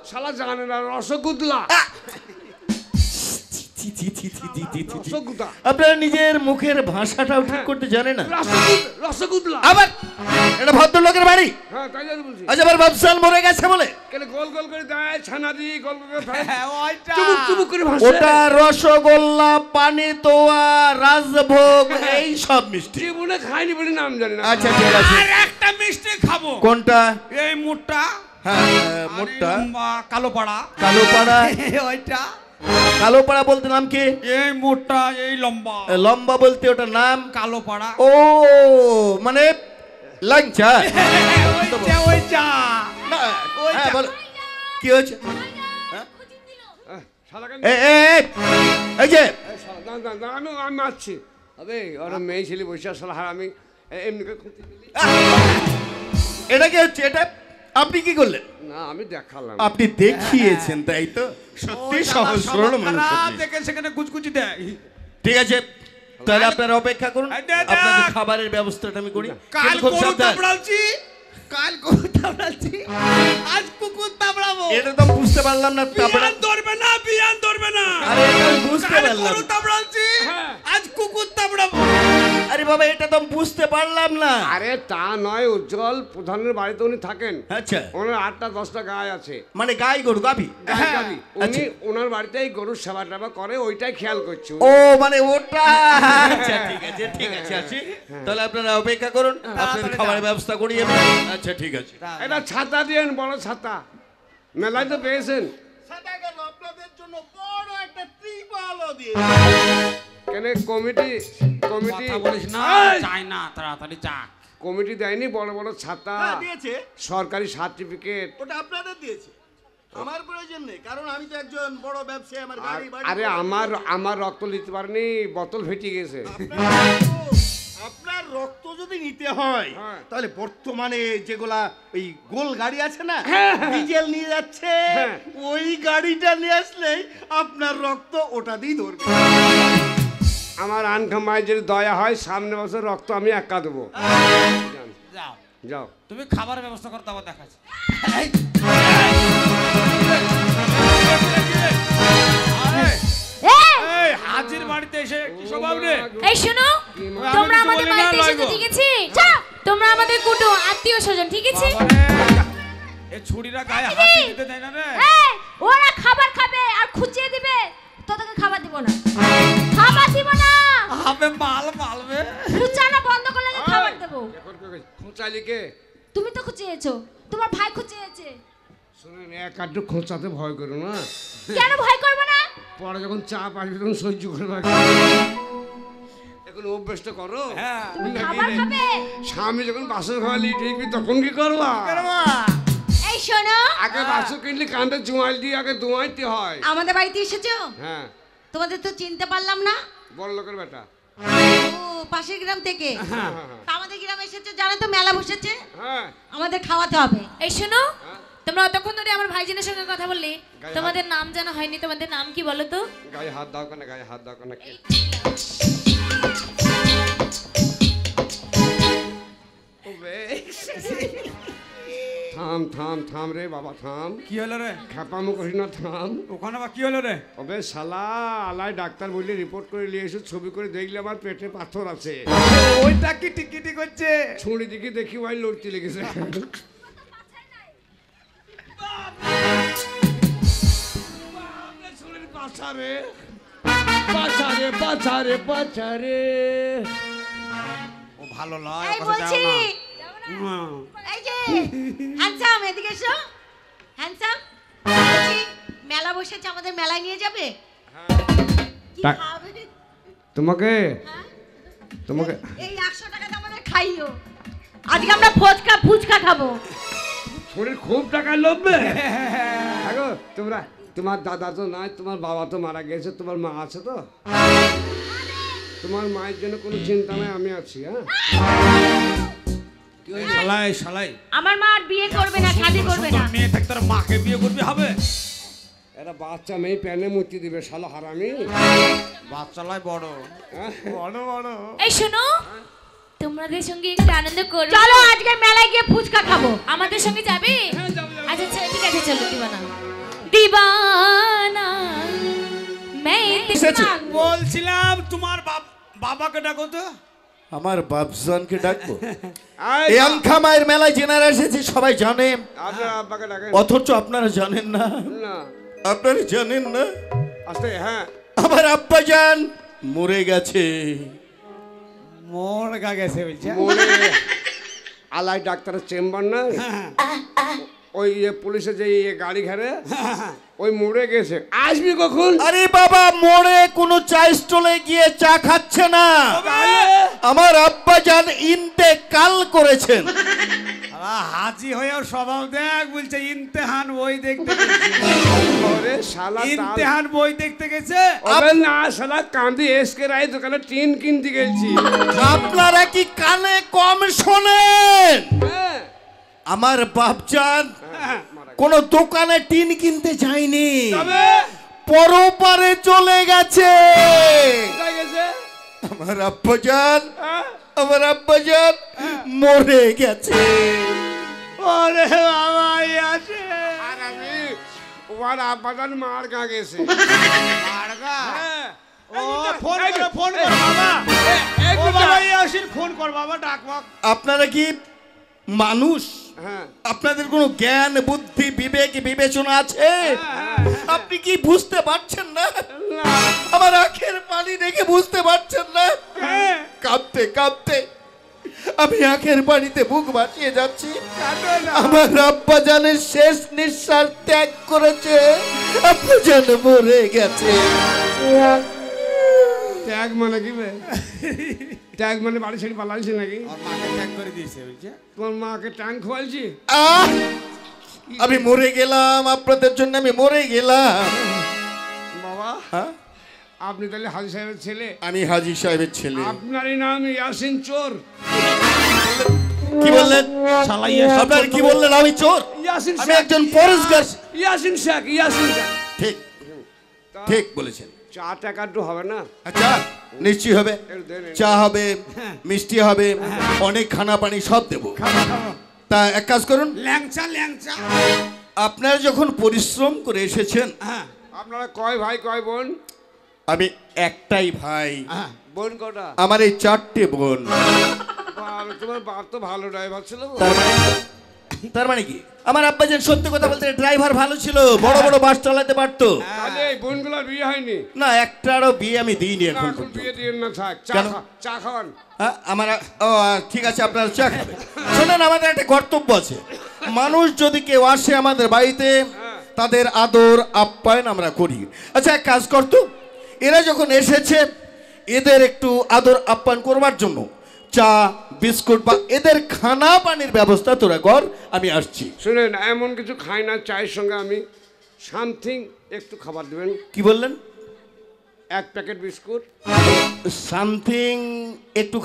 শালা জানে না রসগোল্লা। আপনারা নিজের মুখের ভাষাটাও ঠিক করতে জানে না। রসগোল্লা আবার এটা ভদ্রলোকের বাড়ি। হ্যাঁ তাই জানি বলছি। আচ্ছা আবার বাবসাল মরে গেছে বলে কেন গোল গোল করে দেয় ছানা দিয়ে গোল গোল করে ফেলে চুমুক চুমুক করে ভাসে। ওটা রসগোল্লা, পানিতোয়া, রাজভোগ এই সব মিষ্টি জীবনে খাইনি বলে নাম জানি না। আচ্ছা ঠিক আছে। আর একটা মিষ্টি খাবো। কোনটা? এই মোটা। হ্যাঁ মোটটা। কালো পাড়া। কালো পাড়া ওইটা। কালো পাড়া বলতে নাম কি? এই মোটা এই লম্বা। লম্বা বলতে ওটার নাম কালো পাড়া। ও মানে লাঞ্চা। ওইটা হ্যাঁ বল কি হয়েছে? এই যে আমি মারছি আবে ওরা মেয়ে ছেলে বসে আসলে আমি এমনি এটা কি হচ্ছে? এটা আপনি কি করলেন? না আমি দেখালাম। আপনি দেখিয়েছেন তাই তো? সত্যি সহজ সরল মানুষ। দেখে সেখানে কুচকুচি দেয়। ঠিক আছে তাহলে আপনারা অপেক্ষা করুন, আপনাদের খাবারের ব্যবস্থাটা আমি করি। কাল গরু তাবড়ালছি, কাল গরু তাবড়ালছি, আজ কুকুর তাবড়াবো। এটা তো বুঝতে পারলাম না। বিয়ান ধরবে না, বিয়ান ধরবে না। আরে এটা বুঝতে পারলাম। গরু তাবড়ালছি, আজ কুকুর তাবড়াবো। আরে বাবা এটা তো বুঝতে পারলাম না। আরে তা নয়, উজ্জ্বল প্রধানের বাড়িতে উনি থাকেন। আচ্ছা ওনার 8টা 10টা গায়ে আছে, মানে গাই গরু গাভী। উনি ওনার বাড়িতেই গরুর সেবা টেবা করে, ওইটাই খেয়াল করছে। ও মানে ওটা। আচ্ছা ঠিক আছে ঠিক আছে আসি। তাহলে আপনারা অপেক্ষা করুন, আপনাদের খাবারের ব্যবস্থা করি আমি। আচ্ছা ঠিক আছে। এটা ছাতা দিয়েন, বড় ছাতা মেলায় তো পেয়েছেন। ছাতা কেন? আপনাদের জন্য বড় একটা ত্রিপলও দিয়ে। কেন কমিটি কমিটি বলিস না, চাই না তাড়াতাড়ি চা। কমিটি দেয়নি বড় বড় ছাতা? দিয়েছে সরকারি সার্টিফিকেট। ওটা আপনাদের দিয়েছে, আমার প্রয়োজন নেই, কারণ আমি তো একজন বড় ব্যবসায়ী। আমার গাড়ি বাড়ি। আরে আমার রক্ত নিতে পারেনি, বোতল ফেটে গেছে। আপনার রক্ত যদি নিতে হয় তাহলে বর্তমানে যেগুলা ওই গোল গাড়ি আছে না, ডিজেল নিয়ে যাচ্ছে, ওই গাড়িটা নিয়ে আসলেই আপনার রক্ত ওটা দিয়ে ধরবে। আমার আনখামায় যদি দয়া হয় সামনে বছর রক্ত আমি একা দেবো। যাও যাও তুমি খাবারের ব্যবস্থা করতে, আবার দেখাচ্ছি। এই হাজির বাড়িতে এসে কি স্বভাব রে? এই শোনো, তোমরা আমাদের বাড়িতে এসেছো ঠিক আছে? তোমরা আমাদের কুটুম আত্মীয় স্বজন ঠিক আছে? এই ছুরিরা গায়ে হাত দিতে দেয় না রে। ওরা খাবার খাবে আর খুঁচিয়ে দিবে, তোদেরকে খাবার দিব না। খাবার দিব না। আবে মাল মালবে। খুঁচানো বন্ধ করলে খাবার দেব। খোঁচালি কে? তুমি তো খুঁচিয়েছো, তোমার ভাই খুঁচিয়েছে। শুনুন, এক আধটু খোঁচাতে ভয় করো না। কেন ভয় করব না? পরে যখন চাপ আসবে তখন সহ্য করবে। এখন অভ্যেসটা করো। তুমি খাবার খাবে। স্বামী যখন বাসন খাওয়ালি ঠিকই তখন কি করবা? এই শোনো, আগে বাসন কিনলে কান্দে জোয়াল দিয়ে আগে দোয়াইতে হয়। আমাদের বাড়িতে এসেছো? হ্যাঁ। তোমাদের তো চিনতে পারলাম না। বড় লোকের বেটা। ও পাশের গ্রাম থেকে। আমাদের গ্রামে এসেছে, জানো তো মেলা বসেছে। হ্যাঁ। আমাদের খাওয়াতে হবে। এই শোনো, তোমরা অতক্ষণ ধরে আমার ভাইজানের সঙ্গে কথা বললে, তোমাদের নাম জানা হয়নি। তোমাদের নাম কি বলো তো? গায়ে হাত দাও কেন? গায়ে হাত দাও কেন? থাম থাম থাম রে বাবা থাম। কি হলো রে? খেপামো করিস না, থাম। ওখানে বা কি হলো রে? ওবে শালা আলাই ডাক্তার বললে রিপোর্ট করে নিয়ে এসে ছবি করে দেখলে আমার পেটে পাথর আছে। ওইটা কি টিকিটি করছে? ছুঁড়ি দিকে দেখি ভাই লড়তে লেগেছে। পাছারে পাছারে পাছারে পাছারে। ও ভালো লয়, এই কথা বলছি, যাও না। এই যে হ্যান্ডসাম, এদিকে এসো। হ্যান্ডসাম, মেলা বসেছে, আমাদের মেলায় নিয়ে যাবে? কি খাবে? তোমাকে তোমাকে এই 100 টাকাতে আমাদের খাইও। আজকে আমরা ফুচকা খাবো। শরীর খুব টাকা লোভবে। আগো তোমরা, তোমার দাদা তো নাই, তোমার বাবা তো মারা গেছে, তোমার মা আছে তো? তোমার মায়ের জন্য কোনো চিন্তা নাই, আমি আছি। হ্যাঁ শালাই শালাই, আমার মা আর বিয়ে করবে না, শাদি করবে না। মেয়ে থাকতে তার মাকে বিয়ে করবি হবে? এরা বাচ্চা মেয়ে প্যানে মুতি দিবে শালা হারামি। বাচ্চালাই বড় বড় বড়। এই শোনো, তোমাদের সঙ্গে একটু আনন্দ করো। চলো আজকে মেলায় গিয়ে ফুচকা খাবো। আমাদের সঙ্গে যাবে? হ্যাঁ, যাবো, যাবো। আচ্ছা আচ্ছা ঠিক আছে চলো দিবানা। দিবানা এসেছে। বলছিলাম তোমার বাবাকে ডাকো তো। আমার বাপজানকে ডাকবো? আয়, এই আংখা মায়ের মেলায় জেনারা এসেছে, সবাই জানে, আপনার আব্বাকে ডাকেন। অথচ আপনারা জানেন না। না, আপনারা জানেন না আস্তে, হ্যাঁ। আমার আব্বাজান মরে গেছে। মন গা গেছে বলছে। মনে আলাই ডাক্তারের চেম্বার না, ওই পুলিশের যে গাড়ি ঘাড়ে ওই মরে গেছে। আসবি কখন? আরে বাবা, মরে কোনো চা স্টলে গিয়ে চা খাচ্ছে না, আমার আব্বাজান ইন্তেকাল করেছেন। হাজি হয়েও স্বভাব দেখ, বলছে ইমতেহান বই দেখতে ওরে শালা তাল। ইমতেহান বই দেখতে গেছে। ওরে না শালা, কান্দি এসকে রায় দোকানে টিন কিনতে গেছি। আপনারা কি কানে কম শোনেন? হ্যাঁ, আমার বাপজান হ্যাঁ, কোন দোকানে টিন কিনতে যায়নি, তবে পরপারে চলে গেছে। কোথায় গেছে? আমার আব্বাজান, হ্যাঁ? আমার আব্বাজান মরে গেছে। ওরে বাবা আছে আর আমি ওর আব্বাজান মার গা গেছে। মারগা। হ্যাঁ। ও ফোন করো, ফোন করো বাবা। ও বাবা ইয়াসিন ফোন কর বাবা, ডাক বাক। আপনারা কি মানুষ? হ্যাঁ, আপনাদের কোনো জ্ঞান বুদ্ধি বিবেক বিবেচনা আছে? আপনি কি বুঝতে পারছেন না? না, আমার আখের পানি দেখে বুঝতে পারছেন না? কাঁদতে কাঁদতে আমি আখের পানিতে বুক ভাসিয়ে যাচ্ছি। কাঁদো না। আমার আব্বাজানের শেষ নিঃশ্বাস ত্যাগ করেছে, আব্বাজান মরে গেছে। ট্যাগ মানে কি বে? ট্যাগ মানে বাড়ি ছেড়ে পালাইছি নাকি? ওর মাকে ট্যাগ করে দিয়েছে বলছে। তোমার মাকে ট্যাঙ্ক খোয়ালছি? আহ! আমি মরে গেলাম, আপনাদের জন্য আমি মরে গেলাম। বাবা, হ্যাঁ? আপনি তাহলে হাজি সাহেবের ছেলে? আমি হাজি সাহেবের ছেলে। আপনারই নাম ইয়াসিন চোর? কি বললেন? শালা ইয়াসিন আপনার কি বললেন? আমি চোর? ইয়াসিন আমি শেখ। একজন পরেশগার। ইয়াসিন শেখ, ইয়াসিন শেখ। ঠিক ঠিক বলেছেন। চা টাকা একটু হবে না? আচ্ছা, নিশ্চয়ই হবে। একটু দেন। চা হবে, মিষ্টি হবে, অনেক খানা পানি সব দেবো। তা এক কাজ করুন, ল্যাংচা ল্যাংচা। আপনারা যখন পরিশ্রম করে এসেছেন, হ্যাঁ আপনারা কয় ভাই কয় বোন? আমি একটাই ভাই, হ্যাঁ। বোন কটা? আমার এই 4টে বোন। বাবা, তোমার বাপ তো ভালো ড্রাইভার ছিল গো। তার মানে কি? আমার আব্বাজান সত্যি কথা বলতে ড্রাইভার ভালো ছিল, বড় বড় বাস চালাতে পারতো। তাহলে এই বোনগুলোর বিয়ে হয়নি? না, একটারও বিয়ে আমি দিইনি না, এখন এখন পর্যন্ত। বিয়ে দিয়ে না, থাক। কেন? চা খাওয়ান। হ্যাঁ, আমার ঠিক আছে, আপনারা চা খাবেন। শোনেন, আমাদের একটা কর্তব্য আছে। মানুষ যদি কেউ আসে আমাদের বাড়িতে, তাদের আদর আপ্যায়ন আমরা করি। আচ্ছা, এক কাজ করতো, এরা যখন এসেছে এদের একটু আদর আপ্যায়ন করবার জন্য চা বিস্কুট বা এদের খানা পানির ব্যবস্থা তোরা কর, আমি আসছি। শুনেন, এমন কিছু খাই না, চায়ের সঙ্গে আমি সামথিং একটু খাবার দেবেন। কি বললেন? 1 প্যাকেট বিস্কুট। সামথিং একটু